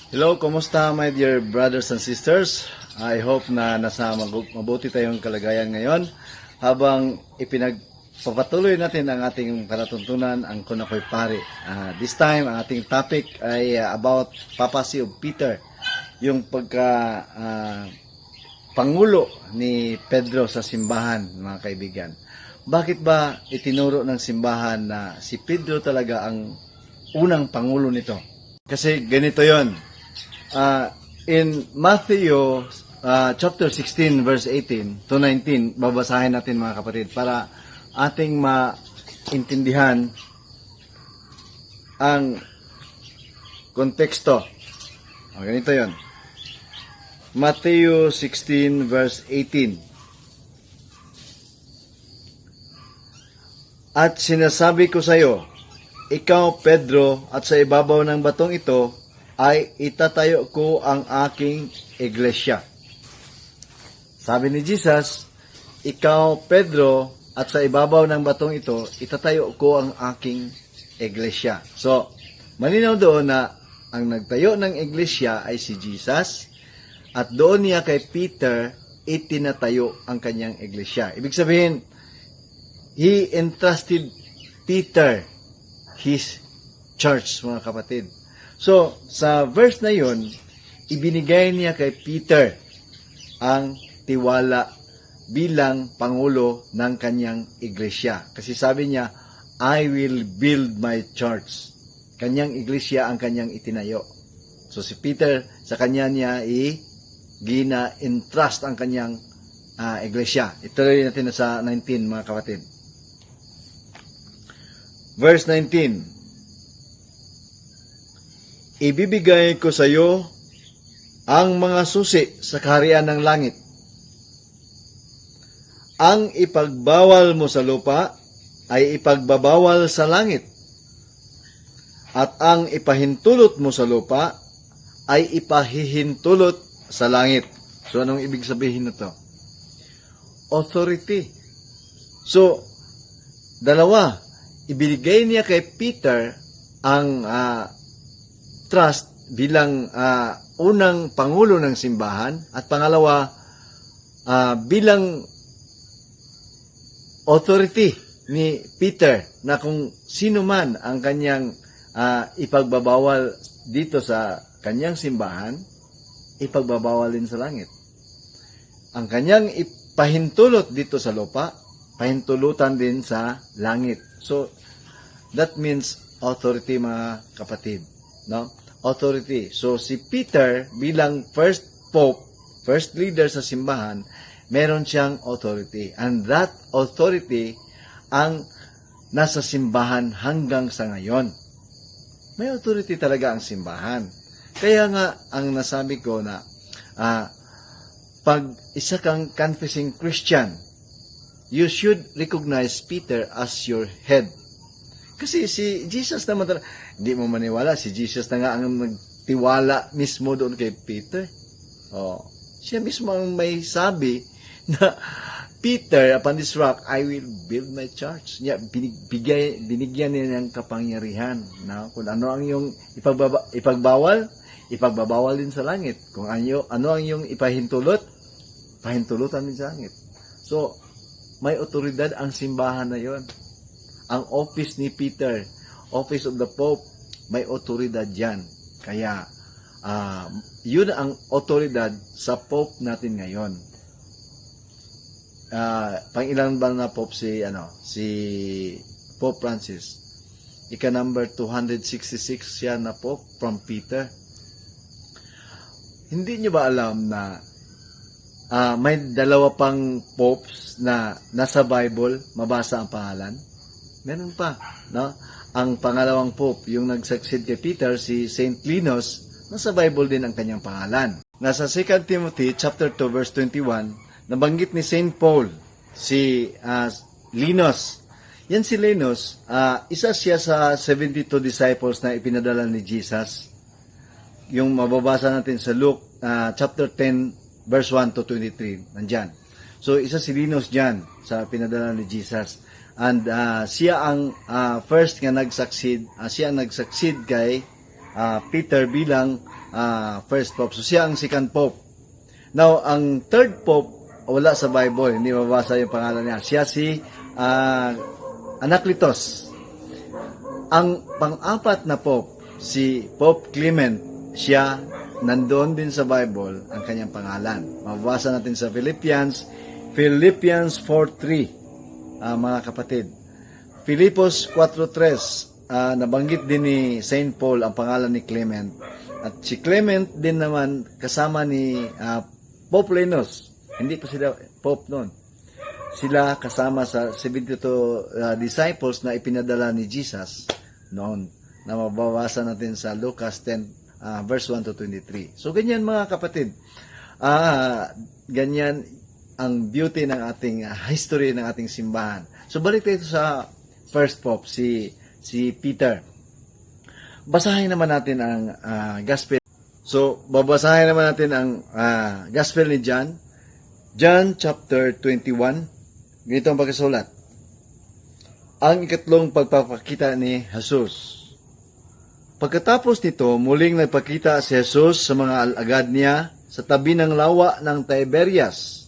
Hello, kumusta my dear brothers and sisters? I hope na nasa mabuti tayong kalagayan ngayon habang ipinagpapatuloy natin ang ating panatuntunan, ang Kunakoy Pari. This time, ang ating topic ay about papacy of Peter, yung Pangulo ni Pedro sa simbahan, mga kaibigan. Bakit ba itinuro ng simbahan na si Pedro talaga ang unang pangulo nito? Kasi ganito yon. In Matthew chapter 16 verse 18 to 19, babasahin natin mga kapatid para ating maintindihan ang konteksto. Ganito yon. Matthew 16 verse 18. At sinasabi ko sa iyo, ikaw Pedro, at sa ibabaw ng batong ito ay itatayo ko ang aking iglesia. Sabi ni Jesus, ikaw Pedro, at sa ibabaw ng batong ito, itatayo ko ang aking iglesia. So, malinaw doon na ang nagtayo ng iglesia ay si Jesus, at doon niya kay Peter itinatayo ang kanyang iglesia. Ibig sabihin, he entrusted Peter his church, mga kapatid. So, sa verse na yun, ibinigay niya kay Peter ang tiwala bilang pangulo ng kanyang iglesia. Kasi sabi niya, I will build my church. Kanyang iglesia ang kanyang itinayo. So, si Peter, sa kanya niya gina-entrust ang kanyang iglesia. Ituloy natin na sa 19, mga kapatid. Verse 19, ibibigay ko sa iyo ang mga susi sa kaharian ng langit. Ang ipagbawal mo sa lupa ay ipagbabawal sa langit. At ang ipahintulot mo sa lupa ay ipahihintulot sa langit. So, anong ibig sabihin nito? Authority. So, dalawa. Ibigay niya kay Peter ang trust bilang unang pangulo ng simbahan, at pangalawa bilang authority ni Peter na kung sino man ang kanyang ipagbabawal dito sa kanyang simbahan, ipagbabawal din sa langit. Ang kanyang ipahintulot dito sa lupa, pahintulutan din sa langit. So, that means authority, mga kapatid. No? Authority. So, si Peter bilang first pope, first leader sa simbahan, meron siyang authority. And that authority ang nasa simbahan hanggang sa ngayon. May authority talaga ang simbahan. Kaya nga, ang nasabi ko na pag isa kang confessing Christian, you should recognize Peter as your head. Kasi si Jesus naman talaga, hindi mo maniwala, si Jesus na nga ang nagtiwala mismo doon kay Peter. Siya mismo ang may sabi na, Peter, upon this rock, I will build my church. Binigyan niya ng kapangyarihan na kung ano ang iyong ipagbawal, ipagbabawal din sa langit. Kung ano ang iyong ipahintulot, pahintulutan din sa langit. So, may otoridad ang simbahan na yon. Ang office ni Peter, office of the Pope, may otoridad yan. Kaya, yun ang otoridad sa Pope natin ngayon. Pang-ilan ba na Pope si Pope Francis? Ika-number 266 siya na Pope from Peter. Hindi nyo ba alam na may dalawa pang popes na nasa Bible, mabasa ang pangalan? Meron pa, no? Ang pangalawang pope, yung nag-succeed kay Peter, si Saint Linus, nasa Bible din ang kanyang pangalan. Nasa 2 Timothy chapter 2 verse 21, nabanggit ni Saint Paul si Linus. Yan si Linus, isa siya sa 72 disciples na ipinadala ni Jesus. Yung mababasa natin sa Luke chapter 10 verse 1 to 23, nandyan. So, isa si Linus dyan sa pinadala ni Jesus. And siya ang first nga nag-succeed, siya ang nag-succeed kay Peter bilang first pope. So siya ang second pope. Now, ang third pope, wala sa Bible, hindi mabasa yung pangalan niya. Siya si Anakletos. Ang pang-apat na pope, si Pope Clement, siya nandoon din sa Bible ang kanyang pangalan. Mababasa natin sa Philippians 4:3, mga kapatid. Filipos 4:3, nabanggit din ni Saint Paul ang pangalan ni Clement. At si Clement din naman kasama ni Pope Lennos. Hindi pa sila Pope noon. Sila kasama sa 72 disciples na ipinadala ni Jesus noon, na mababasa natin sa Lucas 10 verse 1 to 23. So ganyan mga kapatid. Ganyan ang beauty ng ating history ng ating simbahan. So balik tayo sa first pope, si Peter. Basahin naman natin ang gospel. So babasahin naman natin ang gospel ni John. John chapter 21. Ganito ang pagkasulat. Ang ikatlong pagpapakita ni Jesus. Pagkatapos nito, muling nagpakita si Jesus sa mga alagad niya sa tabi ng lawa ng Tiberias.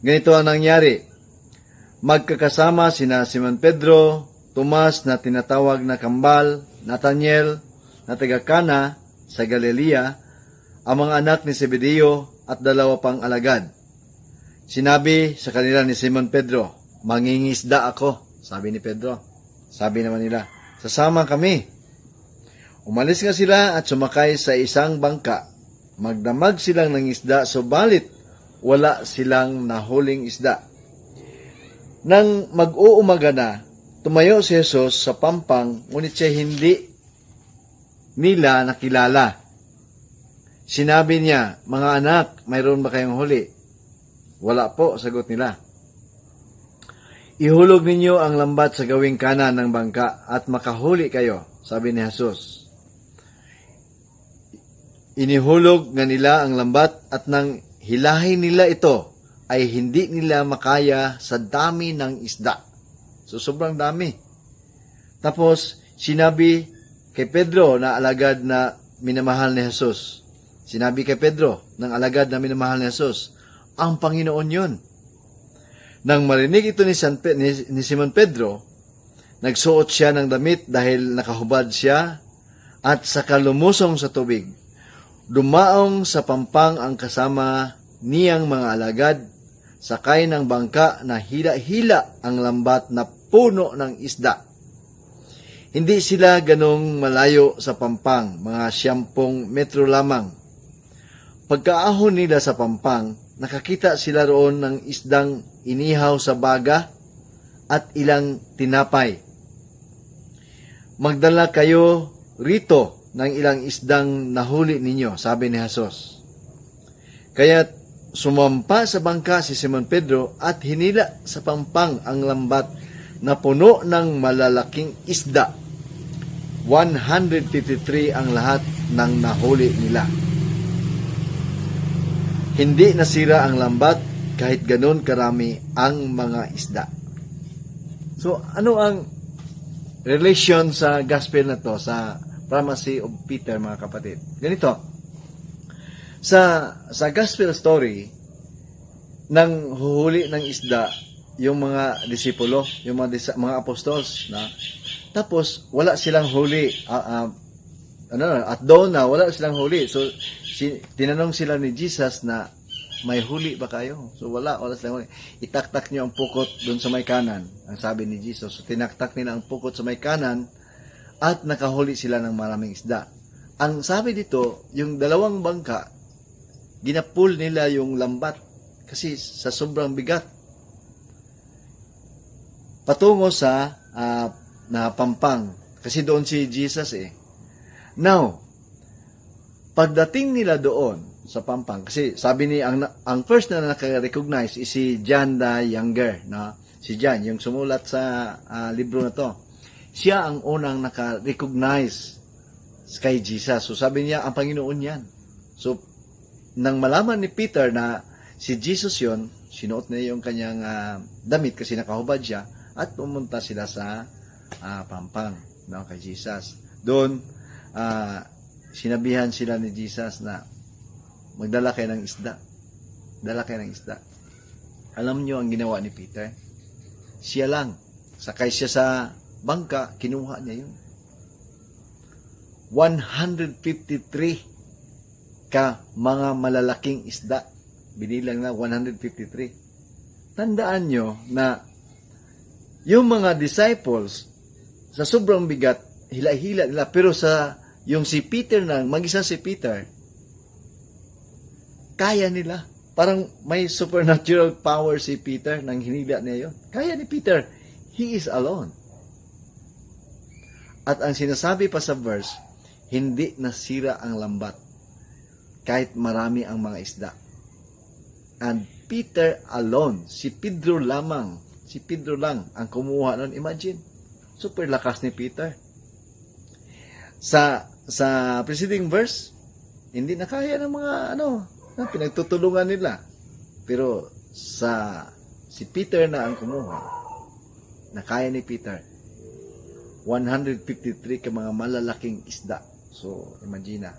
Ganito ang nangyari. Magkakasama sina Simon Pedro, Tomas na tinatawag na Kambal, Nathaniel na taga Cana sa Galilea, ang mga anak ni Zebedeo at dalawa pang alagad. Sinabi sa kanila ni Simon Pedro, mangingisda ako, sabi ni Pedro. Sabi naman nila, sasama kami. Umalis nga sila at sumakay sa isang bangka. Magdamag silang ng isda, subalit wala silang nahuling isda. Nang mag-uumaga na, tumayo si Jesus sa pampang, ngunit siya hindi nila nakilala. Sinabi niya, mga anak, mayroon ba kayong huli? Wala po, sagot nila. Ihulog ninyo ang lambat sa gawing kanan ng bangka at makahuli kayo, sabi ni Jesus. Inihulog nga nila ang lambat at nang hilahin nila ito, ay hindi nila makaya sa dami ng isda. So, sobrang dami. Tapos, sinabi kay Pedro na alagad na minamahal ni Jesus. Sinabi kay Pedro ng alagad na minamahal ni Jesus, ang Panginoon yun. Nang marinig ito ni Simon Pedro, nagsuot siya ng damit dahil nakahubad siya at saka lumusong sa tubig. Dumaong sa pampang ang kasama niyang mga alagad, sakay ng bangka na hila-hila ang lambat na puno ng isda. Hindi sila ganong malayo sa pampang, mga 10 metro lamang. Pagkaahon nila sa pampang, nakakita sila roon ng isdang inihaw sa baga at ilang tinapay. Magdala kayo rito ng ilang isdang nahuli ninyo, sabi ni Jesus. Kaya't sumampa sa bangka si Simon Pedro at hinila sa pampang ang lambat na puno ng malalaking isda. 153 ang lahat ng nahuli nila. Hindi nasira ang lambat kahit ganon karami ang mga isda. So, ano ang relation sa gospel na to, sa prophecy of Peter, mga kapatid? Ganito, sa gospel story, nang huhuli ng isda, yung mga disipulo, yung mga apostles, na tapos wala silang huli, at doon na wala silang huli. So tinanong sila ni Jesus na, may huli ba kayo? So wala silang huli. Itaktak niyo ang pukot doon sa may kanan, ang sabi ni Jesus. So tinaktak nila ang pukot sa may kanan at nakahuli sila ng maraming isda. Ang sabi dito, yung dalawang bangka, ginapul nila yung lambat kasi sa sobrang bigat. Patungo sa na pampang. Kasi doon si Jesus eh. Now, pagdating nila doon sa pampang, kasi sabi ni, ang first na naka-recognize is si John the Younger. No? Si John, yung sumulat sa libro na to. Siya ang unang naka-recognize kay Jesus. So sabi niya, ang Panginoon yan. So, nang malaman ni Peter na si Jesus yon, sinuot niya yung kanyang damit kasi nakahubad siya, at pumunta sila sa pampang, no, kay Jesus. Doon, sinabihan sila ni Jesus na magdala kayo ng isda. Dala kayo ng isda. Alam nyo ang ginawa ni Peter? Siya lang. Sakay siya sa bangka, kinuha niya yun. 153 ka mga malalaking isda. Binilang na 153. Tandaan nyo na yung mga disciples, sa sobrang bigat, hila-hila nila. Pero yung si Peter na, mag-isa si Peter, kaya nila. Parang may supernatural power si Peter nang hinila niya yun. Kaya ni Peter, he is alone. At ang sinasabi pa sa verse, hindi nasira ang lambat kahit marami ang mga isda. And Peter alone, si Pedro lamang, si Pedro lang ang kumuha nun. Imagine, super lakas ni Peter. Sa preceding verse, hindi na kaya ng mga pinagtutulungan nila. Pero si Peter na ang kumuha. Na kaya ni Peter. 153 ka mga malalaking isda. So, imagine na,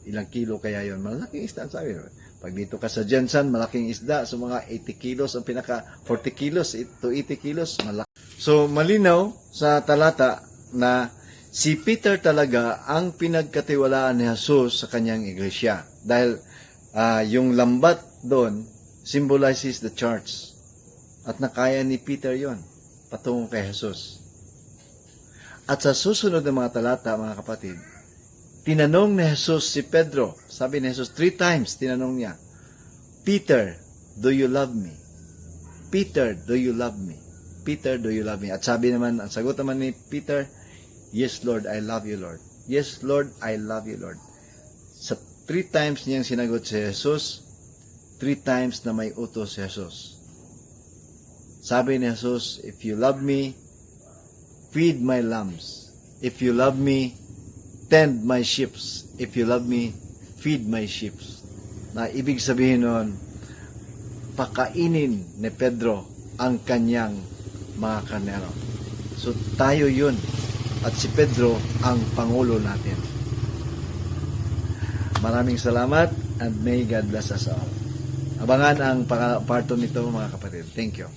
ilang kilo kaya yon. Malalaking isda, sabi. Pag dito ka sa Jensen, malaking isda. So, mga 80 kilos, ang pinaka 40 kilos to 80 kilos, malaki. So, malinaw sa talata na si Peter talaga ang pinagkatiwalaan ni Jesus sa kanyang iglesia. Dahil yung lambat doon symbolizes the church. At nakaya ni Peter yon patungo kay Jesus. At sa susunod na mga talata, mga kapatid, tinanong ni Jesus si Pedro. Sabi ni Jesus, 3 times tinanong niya, Peter, do you love me? Peter, do you love me? Peter, do you love me? At sabi naman, ang sagot naman ni Peter, yes, Lord, I love you, Lord. Yes, Lord, I love you, Lord. Sa 3 times niyang sinagot si Jesus, 3 times na may utos si Jesus. Sabi ni Jesus, if you love me, feed my lambs. If you love me, tend my sheep. If you love me, feed my sheep. Na ibig sabihin nun, pakainin ni Pedro ang kanyang mga karnero. So tayo yun. At si Pedro ang pangulo natin. Maraming salamat and may God bless us all. Abangan ang parto nito, mga kapatid. Thank you.